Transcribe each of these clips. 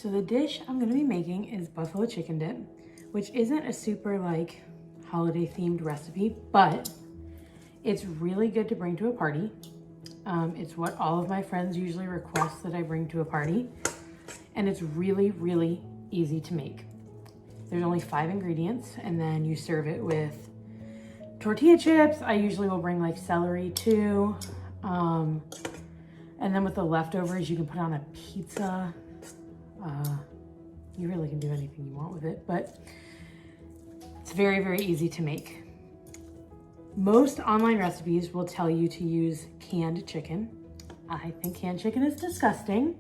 So the dish I'm gonna be making is buffalo chicken dip, which isn't a super like holiday themed recipe, but it's really good to bring to a party. It's what all of my friends usually request that I bring to a party. And it's really, really easy to make. There's only 5 ingredients, and then you serve it with tortilla chips. I usually will bring like celery too. And then with the leftovers, you can put on a pizza. You really can do anything you want with it, but it's very, very easy to make. Most online recipes will tell you to use canned chicken. I think canned chicken is disgusting.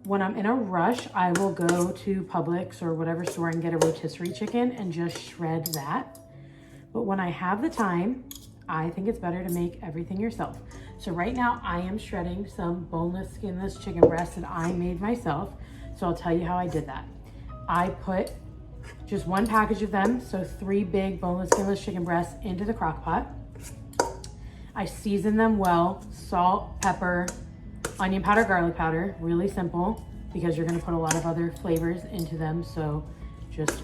When I'm in a rush, I will go to Publix or whatever store and get a rotisserie chicken and just shred that. But when I have the time, I think it's better to make everything yourself. So right now I am shredding some boneless, skinless chicken breasts that I made myself. So I'll tell you how I did that. I put just 1 package of them, so 3 big boneless, skinless chicken breasts into the crock pot. I season them well, salt, pepper, onion powder, garlic powder, really simple because you're gonna put a lot of other flavors into them. So just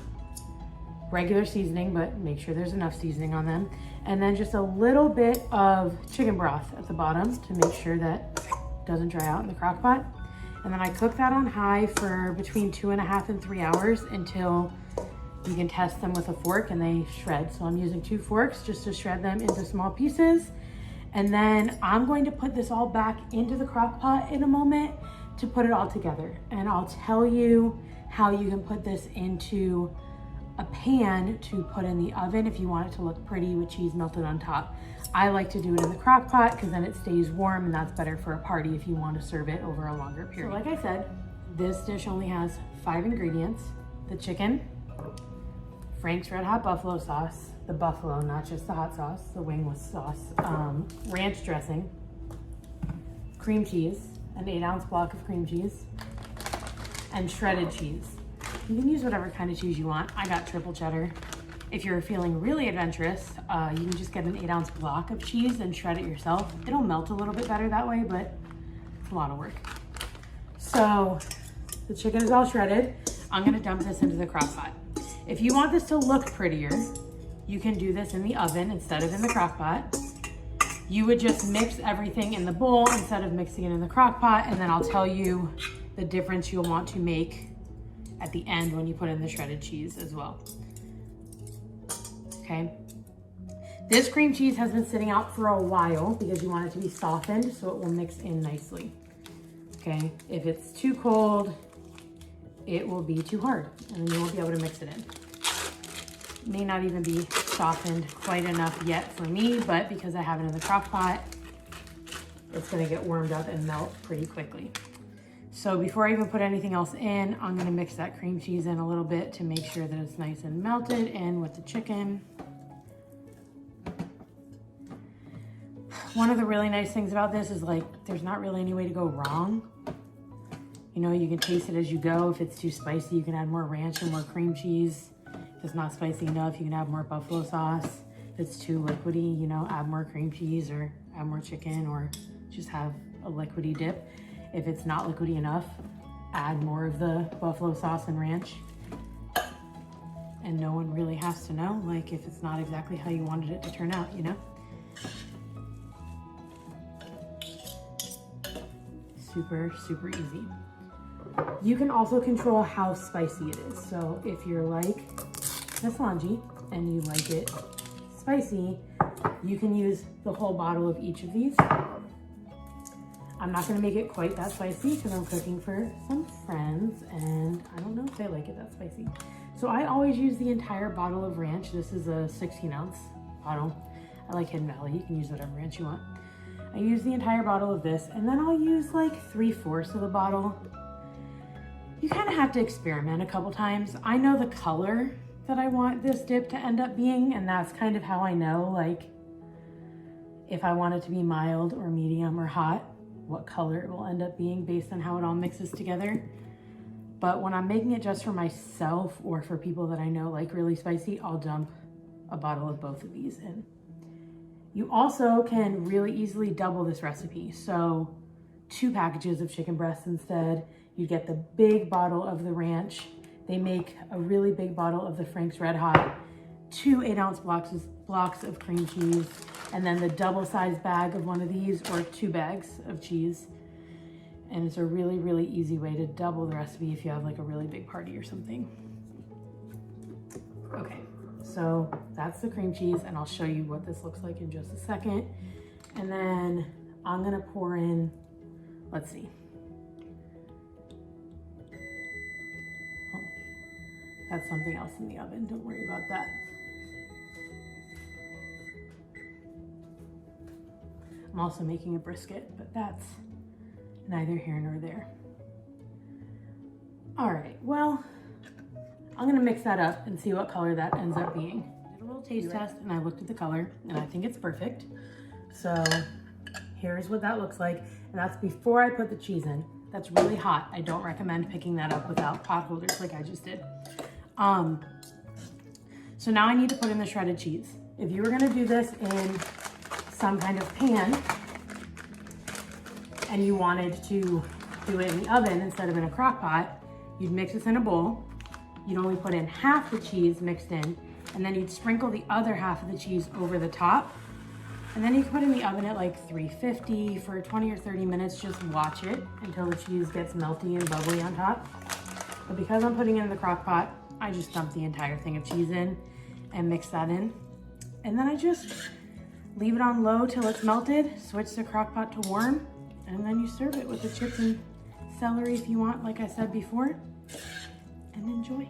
regular seasoning, but make sure there's enough seasoning on them. And then just a little bit of chicken broth at the bottom to make sure that it doesn't dry out in the crock pot. And then I cook that on high for between 2.5 and 3 hours until you can test them with a fork and they shred. So I'm using 2 forks just to shred them into small pieces. And then I'm going to put this all back into the crock pot in a moment to put it all together. And I'll tell you how you can put this into a pan to put in the oven if you want it to look pretty with cheese melted on top. I like to do it in the crock pot because then it stays warm, and that's better for a party if you want to serve it over a longer period. So like I said, this dish only has 5 ingredients: the chicken, Frank's Red Hot Buffalo sauce, the buffalo, not just the hot sauce, the wingless sauce, ranch dressing, cream cheese, an 8-ounce block of cream cheese, and shredded cheese. You can use whatever kind of cheese you want. I got triple cheddar. If you're feeling really adventurous, you can just get an 8-ounce block of cheese and shred it yourself. It'll melt a little bit better that way, but it's a lot of work. So the chicken is all shredded. I'm gonna dump this into the crock pot. If you want this to look prettier, you can do this in the oven instead of in the crock pot. You would just mix everything in the bowl instead of mixing it in the crock pot, and then I'll tell you the difference you'll want to make at the end when you put in the shredded cheese as well. Okay. This cream cheese has been sitting out for a while because you want it to be softened so it will mix in nicely. Okay, if it's too cold, it will be too hard and then you won't be able to mix it in. It may not even be softened quite enough yet for me, but because I have it in the crock pot, it's gonna get warmed up and melt pretty quickly. So before I even put anything else in, I'm gonna mix that cream cheese in a little bit to make sure that it's nice and melted in with the chicken. One of the really nice things about this is like, there's not really any way to go wrong. You know, you can taste it as you go. If it's too spicy, you can add more ranch and more cream cheese. If it's not spicy enough, you can add more buffalo sauce. If it's too liquidy, you know, add more cream cheese or add more chicken or just have a liquidy dip. If it's not liquidy enough, add more of the buffalo sauce and ranch. And no one really has to know, like, if it's not exactly how you wanted it to turn out, you know? Super, super easy. You can also control how spicy it is. So if you're like Miss Alongi and you like it spicy, you can use the whole bottle of each of these. I'm not gonna make it quite that spicy because I'm cooking for some friends and I don't know if they like it that spicy. So I always use the entire bottle of ranch. This is a 16-ounce bottle. I like Hidden Valley. You can use whatever ranch you want. I use the entire bottle of this, and then I'll use like 3/4 of the bottle. You kind of have to experiment a couple times. I know the color that I want this dip to end up being, and that's kind of how I know, like, if I want it to be mild or medium or hot, what color it will end up being based on how it all mixes together. But when I'm making it just for myself or for people that I know like really spicy, I'll dump a bottle of both of these in. You also can really easily double this recipe. So 2 packages of chicken breasts instead. You get the big bottle of the ranch. They make a really big bottle of the Frank's Red Hot, 2 8-ounce blocks of cream cheese, and then the double-sized bag of one of these, or 2 bags of cheese. And it's a really, really easy way to double the recipe if you have like a really big party or something. Okay, so that's the cream cheese, and I'll show you what this looks like in just a second. And then I'm gonna pour in, let's see. Oh, that's something else in the oven, don't worry about that. I'm also making a brisket, but that's neither here nor there. All right, well, I'm gonna mix that up and see what color that ends up being. I did a little taste test and I looked at the color and I think it's perfect. So here's what that looks like. And that's before I put the cheese in. That's really hot. I don't recommend picking that up without pot holders like I just did. So now I need to put in the shredded cheese. If you were gonna do this in some kind of pan and you wanted to do it in the oven instead of in a crock pot, you'd mix this in a bowl. You'd only put in half the cheese mixed in, and then you'd sprinkle the other half of the cheese over the top. And then you can put it in the oven at like 350 for 20 or 30 minutes. Just watch it until the cheese gets melty and bubbly on top. But because I'm putting it in the crock pot, I just dump the entire thing of cheese in and mix that in. And then I just leave it on low till it's melted, switch the crock pot to warm, and then you serve it with the chips and celery if you want, like I said before, and enjoy.